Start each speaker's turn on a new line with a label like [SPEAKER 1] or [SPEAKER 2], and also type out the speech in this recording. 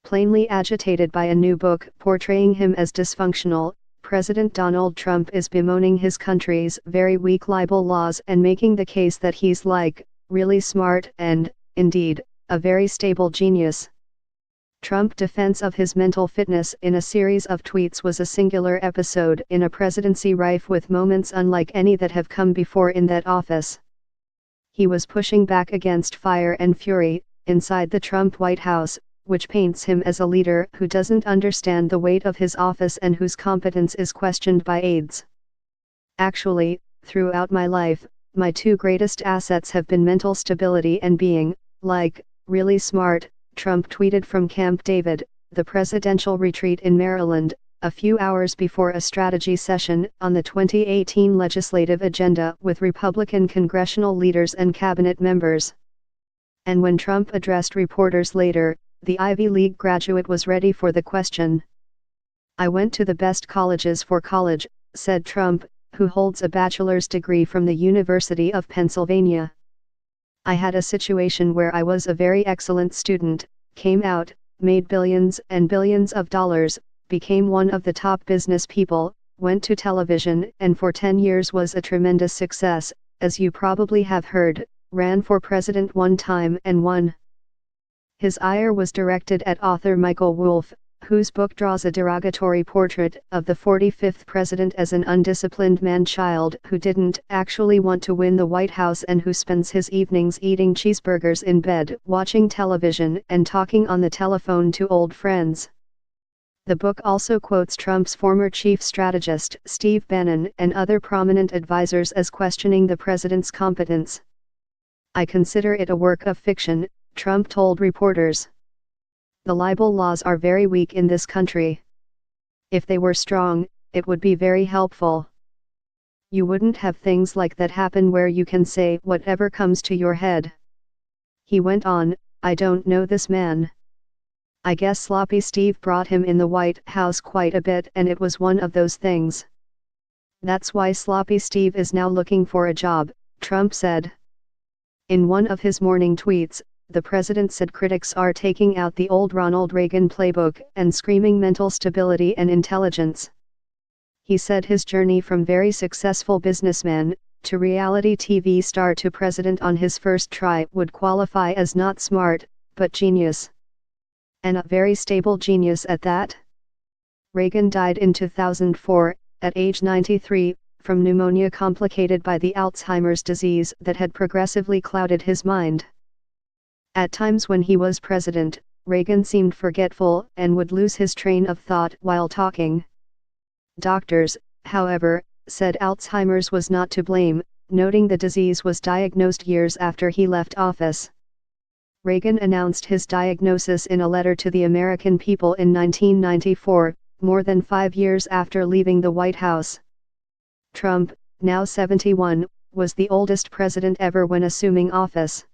[SPEAKER 1] plainly agitated by a new book portraying him as dysfunctional. President Donald Trump is bemoaning his country's very weak libel laws and making the case that he's really smart and, indeed, a very stable genius. Trump's defense of his mental fitness in a series of tweets was a singular episode in a presidency rife with moments unlike any that have come before in that office. He was pushing back against fire and fury inside the Trump White House, which paints him as a leader who doesn't understand the weight of his office and whose competence is questioned by aides. Actually, throughout my life, my two greatest assets have been mental stability and being, really smart, Trump tweeted from Camp David, the presidential retreat in Maryland, a few hours before a strategy session on the 2018 legislative agenda with Republican congressional leaders and cabinet members. And when Trump addressed reporters later, the Ivy League graduate was ready for the question. "I went to the best colleges for college," said Trump, who holds a bachelor's degree from the University of Pennsylvania. "I had a situation where I was a very excellent student, came out, made billions and billions of dollars, became one of the top business people, went to television and for 10 years was a tremendous success, as you probably have heard, ran for president one time and won." His ire was directed at author Michael Wolff, whose book draws a derogatory portrait of the 45th president as an undisciplined man-child who didn't actually want to win the White House and who spends his evenings eating cheeseburgers in bed, watching television and talking on the telephone to old friends. The book also quotes Trump's former chief strategist Steve Bannon and other prominent advisors as questioning the president's competence. "I consider it a work of fiction," Trump told reporters. "The libel laws are very weak in this country. If they were strong, it would be very helpful. You wouldn't have things like that happen where you can say whatever comes to your head." He went on, "I don't know this man. I guess Sloppy Steve brought him in the White House quite a bit and it was one of those things. That's why Sloppy Steve is now looking for a job," Trump said. In one of his morning tweets, the president said critics are taking out the old Ronald Reagan playbook and screaming mental stability and intelligence. He said his journey from very successful businessman to reality TV star to president on his first try would qualify as not smart, but genius. And a very stable genius at that. Reagan died in 2004, at age 93, from pneumonia complicated by the Alzheimer's disease that had progressively clouded his mind. At times when he was president, Reagan seemed forgetful and would lose his train of thought while talking. Doctors, however, said Alzheimer's was not to blame, noting the disease was diagnosed years after he left office. Reagan announced his diagnosis in a letter to the American people in 1994, more than 5 years after leaving the White House. Trump, now 71, was the oldest president ever when assuming office.